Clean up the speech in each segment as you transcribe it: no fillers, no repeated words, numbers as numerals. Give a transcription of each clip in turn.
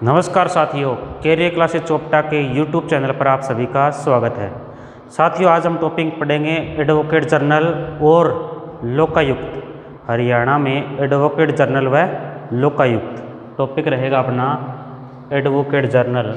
नमस्कार साथियों, career classes Chopta के यूट्यूब चैनल पर आप सभी का स्वागत है। साथियों, आज हम टॉपिक पढ़ेंगे एडवोकेट जनरल और लोकायुक्त। हरियाणा में एडवोकेट जनरल व लोकायुक्त टॉपिक रहेगा अपना एडवोकेट जनरल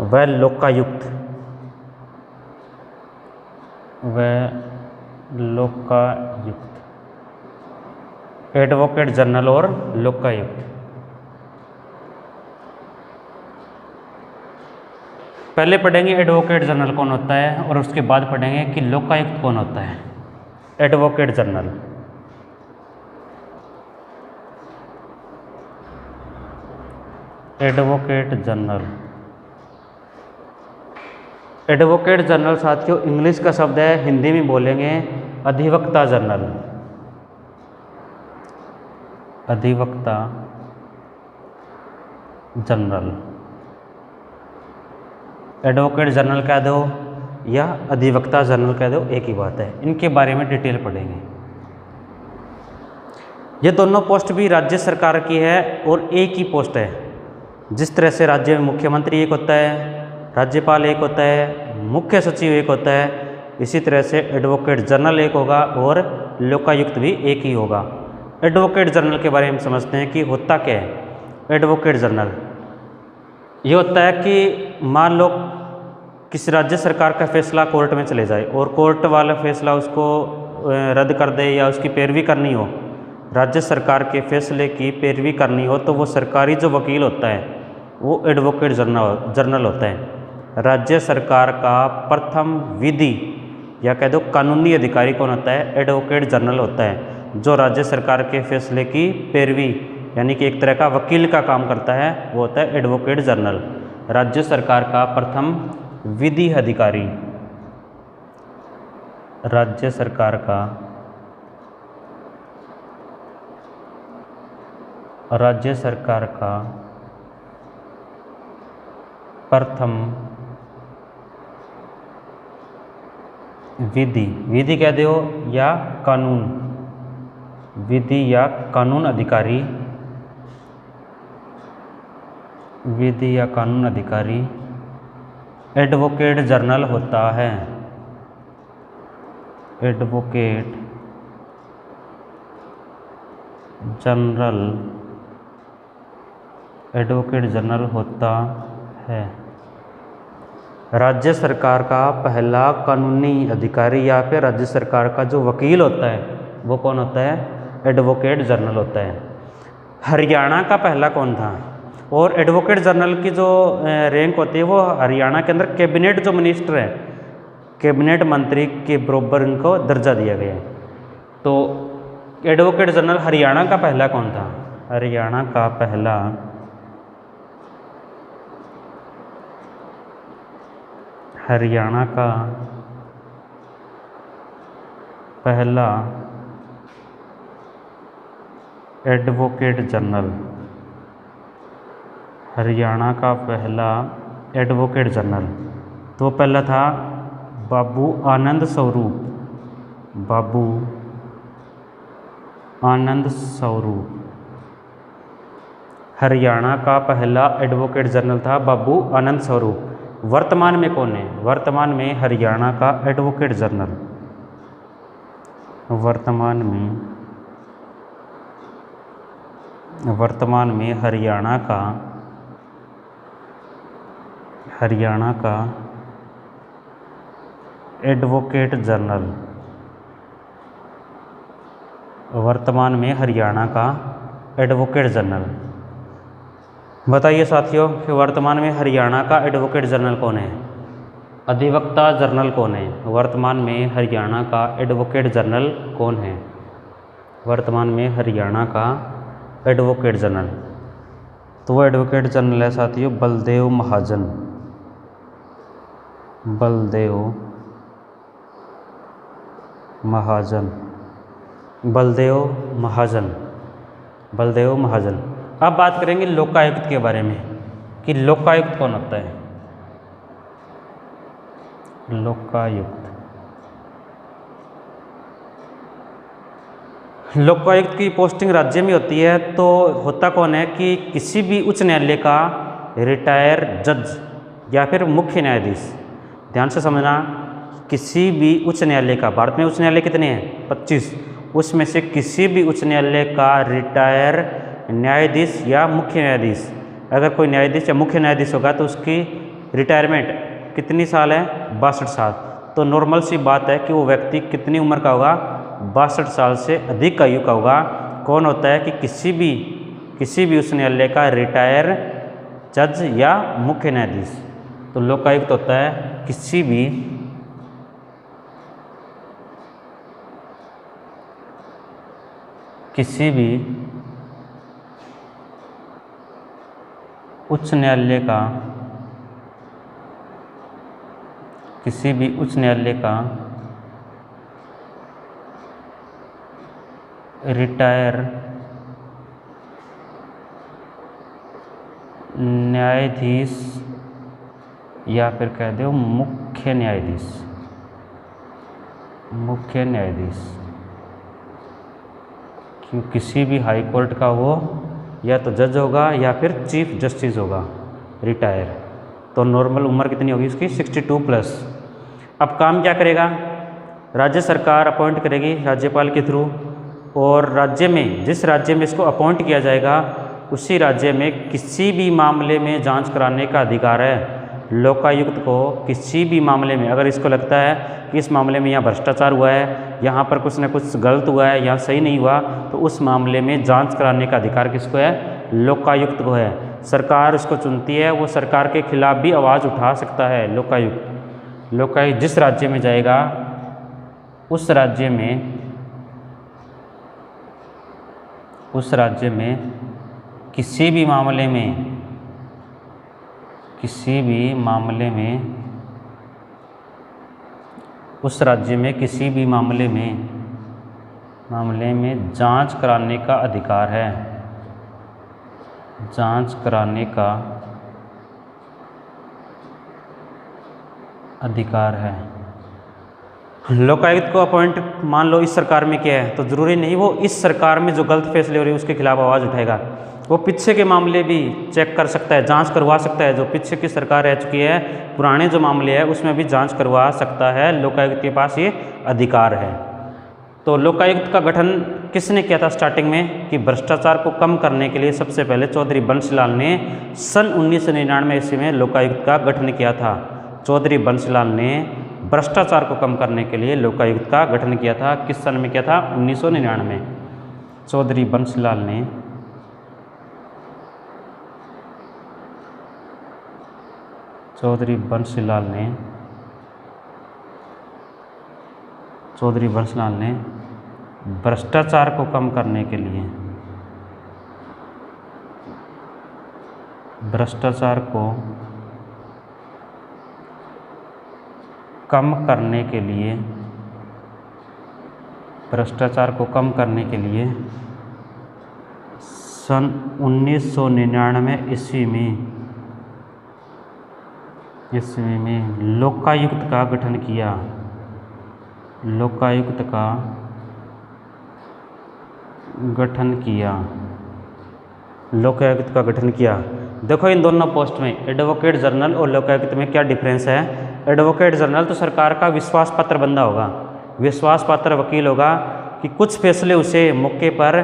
व लोकायुक्त एडवोकेट जनरल और लोकायुक्त। पहले पढ़ेंगे एडवोकेट जनरल कौन होता है और उसके बाद पढ़ेंगे कि लोकायुक्त कौन होता है। एडवोकेट जनरल एडवोकेट जनरल साथियों इंग्लिश का शब्द है, हिंदी में बोलेंगे अधिवक्ता जनरल। एडवोकेट जनरल कह दो या अधिवक्ता जनरल कह दो, एक ही बात है। इनके बारे में डिटेल पढ़ेंगे। ये दोनों पोस्ट भी राज्य सरकार की है और एक ही पोस्ट है। जिस तरह से राज्य में मुख्यमंत्री एक होता है, राज्यपाल एक होता है, मुख्य सचिव एक होता है, इसी तरह से एडवोकेट जनरल एक होगा और लोकायुक्त भी एक ही होगा। एडवोकेट जनरल के बारे में समझते हैं कि होता क्या है। एडवोकेट जनरल ये होता है कि मान लो किसी राज्य सरकार का फैसला कोर्ट में चले जाए और कोर्ट वाला फैसला उसको रद्द कर दे या उसकी पैरवी करनी हो, राज्य सरकार के फैसले की पैरवी करनी हो, तो वो सरकारी जो वकील होता है वो एडवोकेट जनरल होता है। राज्य सरकार का प्रथम विधि या कह दो कानूनी अधिकारी कौन होता है? एडवोकेट जनरल होता है, जो राज्य सरकार के फैसले की पैरवी यानी कि एक तरह का वकील का काम करता है, वो होता है एडवोकेट जनरल। राज्य सरकार का प्रथम विधि अधिकारी, राज्य सरकार का प्रथम विधि कह दो या कानून, विधि या कानून अधिकारी, एडवोकेट जनरल होता है। एडवोकेट जनरल होता है। राज्य सरकार का पहला कानूनी अधिकारी या फिर राज्य सरकार का जो वकील होता है वो कौन होता है? एडवोकेट जनरल होता है। हरियाणा का पहला कौन था? और एडवोकेट जनरल की जो रैंक होती है वो हरियाणा के अंदर कैबिनेट जो मिनिस्टर है, कैबिनेट मंत्री के बराबर इनको दर्जा दिया गया है। तो एडवोकेट जनरल हरियाणा का पहला कौन था? हरियाणा का पहला एडवोकेट जनरल, हरियाणा का पहला एडवोकेट जनरल तो पहला था बाबू आनंद स्वरूप। हरियाणा का पहला एडवोकेट जनरल था बाबू आनंद स्वरूप। वर्तमान में कौन है? वर्तमान में हरियाणा का एडवोकेट जनरल, वर्तमान में हरियाणा का एडवोकेट जनरल, वर्तमान में हरियाणा का एडवोकेट जनरल। बताइए साथियों कि वर्तमान में हरियाणा का एडवोकेट जनरल कौन है? अधिवक्ता जनरल कौन है? वर्तमान में हरियाणा का एडवोकेट जनरल कौन है? वर्तमान में हरियाणा का एडवोकेट जनरल तो वो एडवोकेट जनरल है साथियों बलदेव महाजन। अब बात करेंगे लोकायुक्त के बारे में कि लोकायुक्त कौन होता है। लोकायुक्त। लोकायुक्त की पोस्टिंग राज्य में होती है, तो होता कौन है कि किसी भी उच्च न्यायालय का रिटायर जज या फिर मुख्य न्यायाधीश। ध्यान से समझना, किसी भी उच्च न्यायालय का, भारत में उच्च न्यायालय कितने हैं? 25। उसमें से किसी भी उच्च न्यायालय का रिटायर न्यायाधीश या मुख्य न्यायाधीश, अगर कोई न्यायाधीश या मुख्य न्यायाधीश होगा तो उसकी रिटायरमेंट कितनी साल है? 62 साल। तो नॉर्मल सी बात है कि वो व्यक्ति कितनी उम्र का होगा? 62 साल से अधिक आयु का होगा। कौन होता है कि किसी भी उच्च न्यायालय का रिटायर जज या मुख्य न्यायाधीश। तो लोकायुक्त होता है किसी भी उच्च न्यायालय का रिटायर न्यायाधीश या फिर कह दो मुख्य न्यायाधीश। क्यों? किसी भी हाई कोर्ट का वो या तो जज होगा या फिर चीफ जस्टिस होगा रिटायर। तो नॉर्मल उम्र कितनी होगी उसकी? 62+। अब काम क्या करेगा? राज्य सरकार अपॉइंट करेगी राज्यपाल के थ्रू, और राज्य में, जिस राज्य में इसको अपॉइंट किया जाएगा उसी राज्य में किसी भी मामले में जांच कराने का अधिकार है लोकायुक्त को। किसी भी मामले में अगर इसको लगता है कि इस मामले में यहाँ भ्रष्टाचार हुआ है, यहाँ पर कुछ न कुछ गलत हुआ है, यहाँ सही नहीं हुआ, तो उस मामले में जांच कराने का अधिकार किसको है? लोकायुक्त को है। सरकार उसको चुनती है, वो सरकार के खिलाफ भी आवाज़ उठा सकता है लोकायुक्त जिस राज्य में जाएगा उस राज्य में किसी भी मामले उस राज्य में किसी भी मामले में जांच कराने का अधिकार है। लोकायुक्त को अपॉइंट मान लो इस सरकार में किया है, तो ज़रूरी नहीं वो इस सरकार में जो गलत फैसले हो रहे हैं उसके खिलाफ आवाज़ उठाएगा। वो पीछे के मामले भी चेक कर सकता है, जांच करवा सकता है। जो पीछे की सरकार रह चुकी है, पुराने जो मामले हैं उसमें भी जांच करवा सकता है। लोकायुक्त के पास ये अधिकार है। तो लोकायुक्त का गठन किसने किया था स्टार्टिंग में? कि भ्रष्टाचार को कम करने के लिए सबसे पहले चौधरी बंसीलाल ने सन 1999 ईस्वी में लोकायुक्त का गठन किया था। चौधरी बंसीलाल ने भ्रष्टाचार को कम करने के लिए लोकायुक्त का गठन किया था। किस सन में किया था? 1999। चौधरी बंसीलाल ने भ्रष्टाचार को कम करने के लिए भ्रष्टाचार को कम करने के लिए सन 1999 ईस्वी में लोकायुक्त का गठन किया। देखो इन दोनों पोस्ट में एडवोकेट जनरल और लोकायुक्त में क्या डिफरेंस है। एडवोकेट जनरल तो सरकार का विश्वास पात्र बंदा होगा, विश्वास पात्र वकील होगा कि कुछ फैसले उसे मौके पर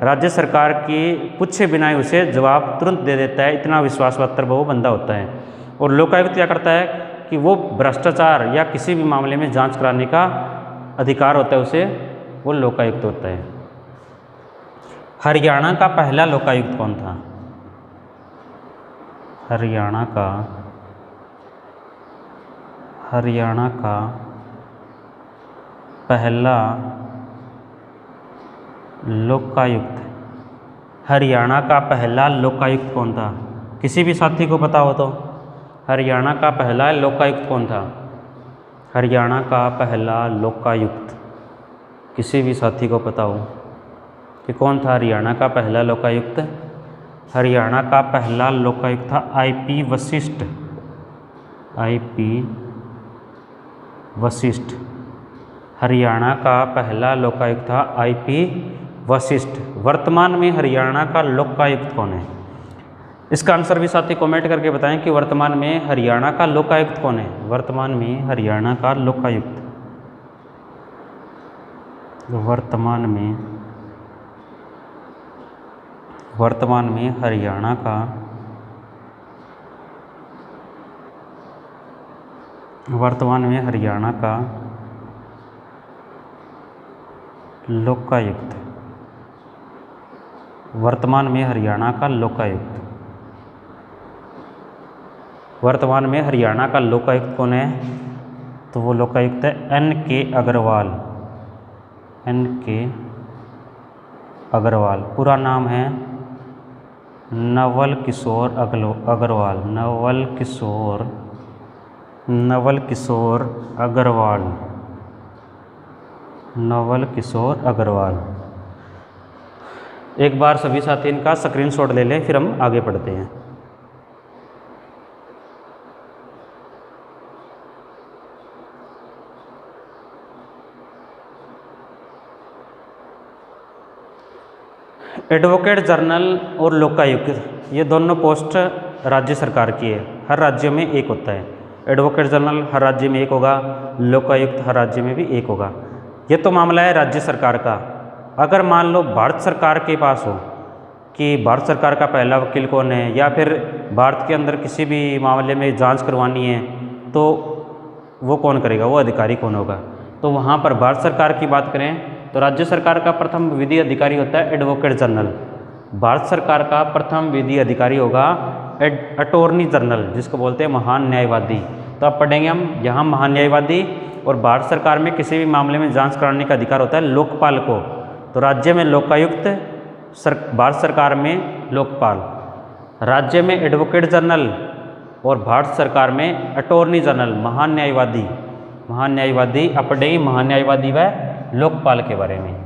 राज्य सरकार की पूछे बिना ही उसे जवाब तुरंत दे देता है, इतना विश्वास पात्र वो बंदा होता है। और लोकायुक्त क्या करता है कि वो भ्रष्टाचार या किसी भी मामले में जांच कराने का अधिकार होता है उसे, वो लोकायुक्त होता है। हरियाणा का पहला लोकायुक्त कौन था? हरियाणा का पहला लोकायुक्त कौन था? किसी भी साथी को पता हो तो हरियाणा का पहला लोकायुक्त कौन था? हरियाणा का पहला लोकायुक्त किसी भी साथी को पता हो कि कौन था हरियाणा का पहला लोकायुक्त? हरियाणा का पहला लोकायुक्त था IP वशिष्ठ। वशिष्ठ। हरियाणा का पहला लोकायुक्त था IP वशिष्ठ। वर्तमान में हरियाणा का लोकायुक्त कौन है? इसका आंसर भी साथी कमेंट करके बताएं कि वर्तमान में हरियाणा का लोकायुक्त कौन है। वर्तमान में हरियाणा का लोकायुक्त, वर्तमान में हरियाणा का लोकायुक्त, वर्तमान में हरियाणा का लोकायुक्त, वर्तमान में हरियाणा का लोकायुक्त कौन है? तो वो लोकायुक्त है NK अग्रवाल। NK अग्रवाल। पूरा नाम है नवल किशोर अग्रवाल। नवल किशोर अग्रवाल। एक बार सभी साथी इनका स्क्रीनशॉट ले लें, फिर हम आगे बढ़ते हैं। एडवोकेट जनरल और लोकायुक्त ये दोनों पोस्ट राज्य सरकार की है। हर राज्य में एक होता है। एडवोकेट जनरल हर राज्य में एक होगा, लोकायुक्त हर राज्य में भी एक होगा। ये तो मामला है राज्य सरकार का। अगर मान लो भारत सरकार के पास हो कि भारत सरकार का पहला वकील कौन है, या फिर भारत के अंदर किसी भी मामले में जांच करवानी है, तो वो कौन करेगा, वो अधिकारी कौन होगा? तो वहाँ पर भारत सरकार की बात करें तो राज्य सरकार का प्रथम विधि अधिकारी होता है एडवोकेट जनरल। भारत सरकार का प्रथम विधि अधिकारी होगा अटॉर्नी जनरल, जिसको बोलते हैं महान न्यायवादी। तो अब पढ़ेंगे हम यहाँ महान न्यायवादी। और भारत सरकार में किसी भी मामले में जांच कराने का अधिकार होता है लोकपाल को। तो राज्य में लोकायुक्त, भारत सरकार में लोकपाल। राज्य में एडवोकेट जनरल और भारत सरकार में अटॉर्नी जनरल, महान न्यायवादी। अब पढ़ेंगे महान न्यायवादी व लोकपाल के बारे में।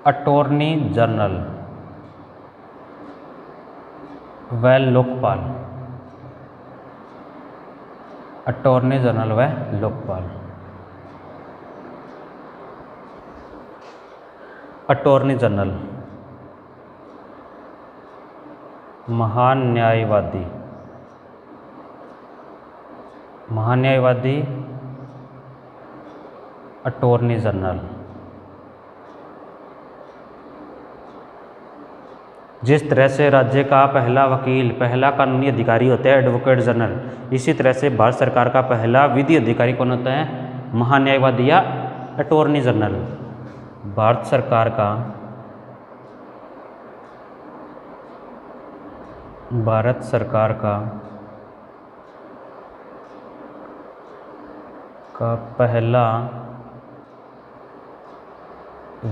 अटॉर्नी जनरल व लोकपाल। अटॉर्नी जनरल व लोकपाल। अटॉर्नी जनरल, महान न्यायवादी, अटॉर्नी जनरल। जिस तरह से राज्य का पहला वकील, पहला कानूनी अधिकारी होता है एडवोकेट जनरल, इसी तरह से भारत सरकार का पहला विधि अधिकारी कौन होता है? महान्यायवादी या अटॉर्नी जनरल। भारत सरकार का पहला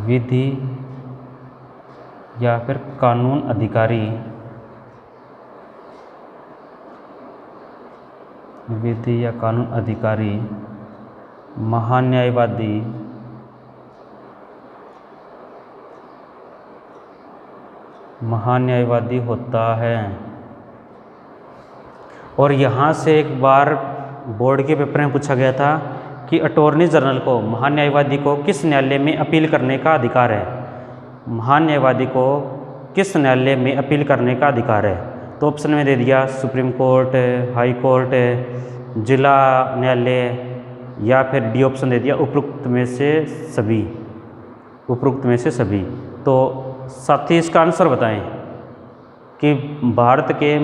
विधि या फिर कानून अधिकारी, विधि या कानून अधिकारी महान्यायवादी होता है। और यहाँ से एक बार बोर्ड के पेपर में पूछा गया था कि अटॉर्नी जनरल को, महान्यायवादी को किस न्यायालय में अपील करने का अधिकार है? महान्यायवादी को किस न्यायालय में अपील करने का अधिकार है? तो ऑप्शन में दे दिया सुप्रीम कोर्ट, हाई कोर्ट, जिला न्यायालय, या फिर डी ऑप्शन दे दिया उपरोक्त में से सभी। तो साथी इसका आंसर बताएं कि भारत के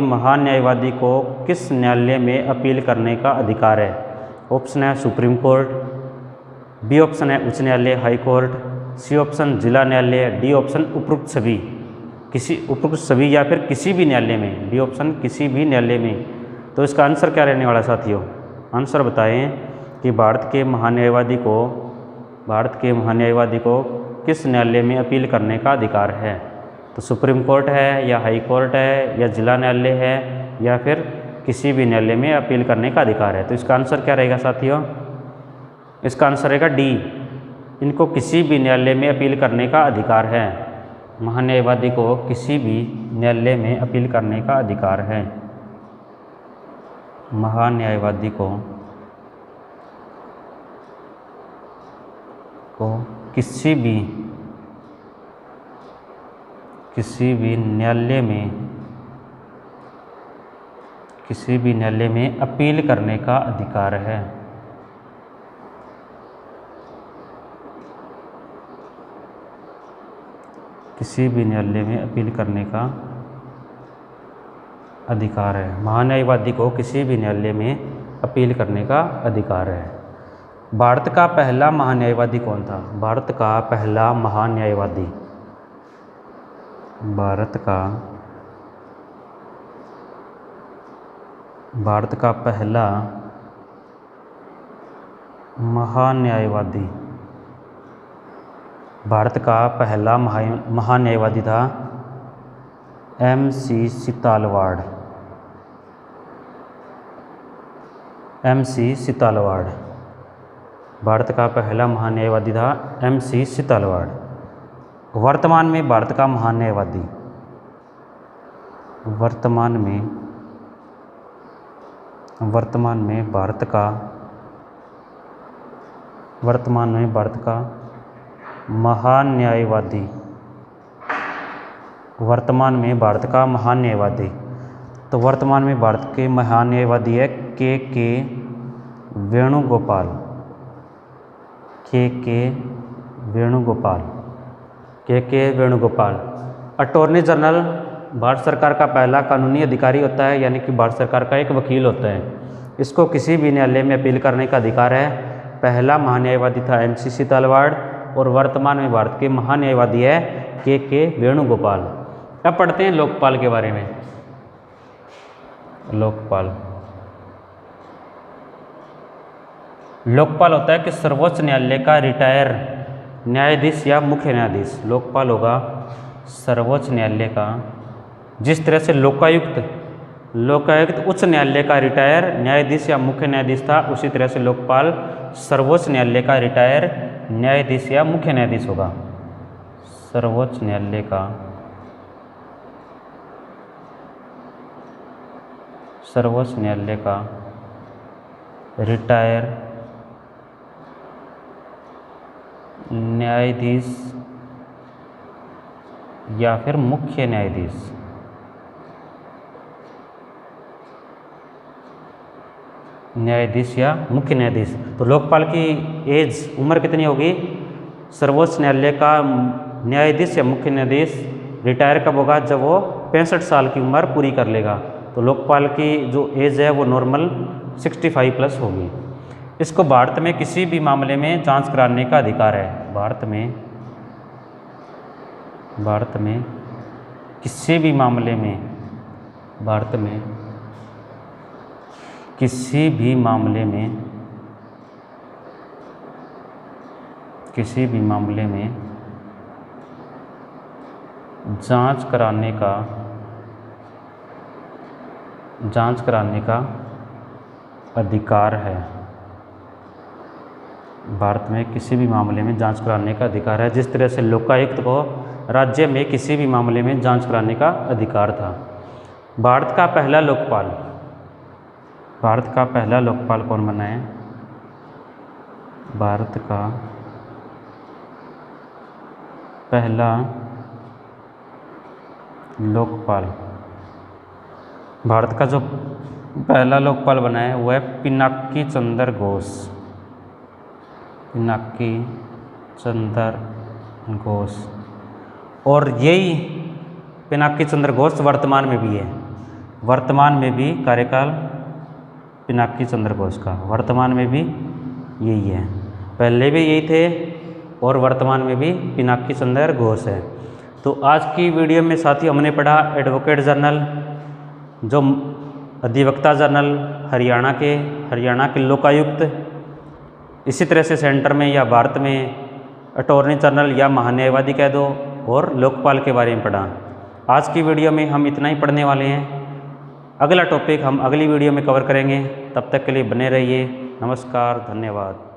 महान न्यायवादी को किस न्यायालय में अपील करने का अधिकार है? ऑप्शन है सुप्रीम कोर्ट, बी ऑप्शन है उच्च न्यायालय हाई कोर्ट, सी ऑप्शन जिला न्यायालय, डी ऑप्शन उपरोक्त सभी, किसी उपरोक्त सभी या फिर किसी भी न्यायालय में, डी ऑप्शन किसी भी न्यायालय में। तो इसका आंसर क्या रहने वाला साथियों? आंसर बताएं कि भारत के महान्यायवादी को किस न्यायालय में अपील करने का अधिकार है? तो सुप्रीम कोर्ट है या हाई कोर्ट है या जिला न्यायालय है या फिर किसी भी न्यायालय में अपील करने का अधिकार है। तो इसका आंसर क्या रहेगा साथियों? इसका आंसर रहेगा डी, इनको किसी भी न्यायालय में अपील करने का अधिकार है। महान्यायवादी को किसी भी न्यायालय में अपील करने का अधिकार है। महान्यायवादी को किसी भी न्यायालय में अपील करने का अधिकार है। किसी भी न्यायालय में अपील करने का अधिकार है। महान्यायवादी को किसी भी न्यायालय में अपील करने का अधिकार है। भारत का पहला महान्यायवादी कौन था? भारत का पहला महान्यायवादी, भारत का पहला महान्यायवादी, भारत का पहला महान्यायवादी था MC सीतालवाड़। MC सीतालवाड़ भारत का पहला महान्यायवादी था MC सीतालवाड़। वर्तमान में भारत का महान्यायवादी, वर्तमान में भारत का महान्यायवादी, वर्तमान में भारत का महान्यायवादी, तो वर्तमान में भारत के महान्यायवादी है के वेणुगोपाल। के वेणुगोपाल। अटॉर्नी जनरल भारत सरकार का पहला कानूनी अधिकारी होता है, यानी कि भारत सरकार का एक वकील होता है। इसको किसी भी न्यायालय में अपील करने का अधिकार है। पहला महान्यायवादी था MC सीतालवाड़ और वर्तमान में भारत के महान्यायवादी है के वेणुगोपाल। अब पढ़ते हैं लोकपाल के बारे में। लोकपाल होता है कि सर्वोच्च न्यायालय का रिटायर न्यायाधीश या मुख्य न्यायाधीश। लोकपाल होगा सर्वोच्च न्यायालय का, जिस तरह से लोकायुक्त उच्च न्यायालय का रिटायर न्यायाधीश या मुख्य न्यायाधीश था, उसी तरह से लोकपाल सर्वोच्च न्यायालय का रिटायर न्यायाधीश या मुख्य न्यायाधीश होगा। सर्वोच्च न्यायालय का रिटायर न्यायाधीश या फिर मुख्य न्यायाधीश। या मुख्य न्यायाधीश। तो लोकपाल की उम्र कितनी होगी? सर्वोच्च न्यायालय का न्यायाधीश या मुख्य न्यायाधीश रिटायर कब होगा? जब वो 65 साल की उम्र पूरी कर लेगा। तो लोकपाल की जो एज है वो नॉर्मल 65+ होगी। इसको भारत में किसी भी मामले में जांच कराने का अधिकार है। भारत में किसी भी मामले में जांच कराने का अधिकार है। भारत में किसी भी मामले में जांच कराने का अधिकार है, जिस तरह से लोकायुक्त को राज्य में किसी भी मामले में जांच कराने का अधिकार था। भारत का पहला लोकपाल कौन बना है? भारत का पहला लोकपाल, भारत का जो पहला लोकपाल बना है वह है पिनाकी चंद्र घोष। और यही पिनाकी चंद्र घोष वर्तमान में भी है। वर्तमान में भी कार्यकाल पिनाकी चंद्र घोष का वर्तमान में भी यही है। पहले भी यही थे और वर्तमान में भी पिनाकी सुंदर घोष है। तो आज की वीडियो में साथियों हमने पढ़ा एडवोकेट जनरल, जो अधिवक्ता जनरल हरियाणा के लोकायुक्त, इसी तरह से सेंटर में या भारत में अटॉर्नी जनरल या महान्यायवादी कह दो, और लोकपाल के बारे में पढ़ा। आज की वीडियो में हम इतना ही पढ़ने वाले हैं। अगला टॉपिक हम अगली वीडियो में कवर करेंगे। तब तक के लिए बने रहिए। नमस्कार, धन्यवाद।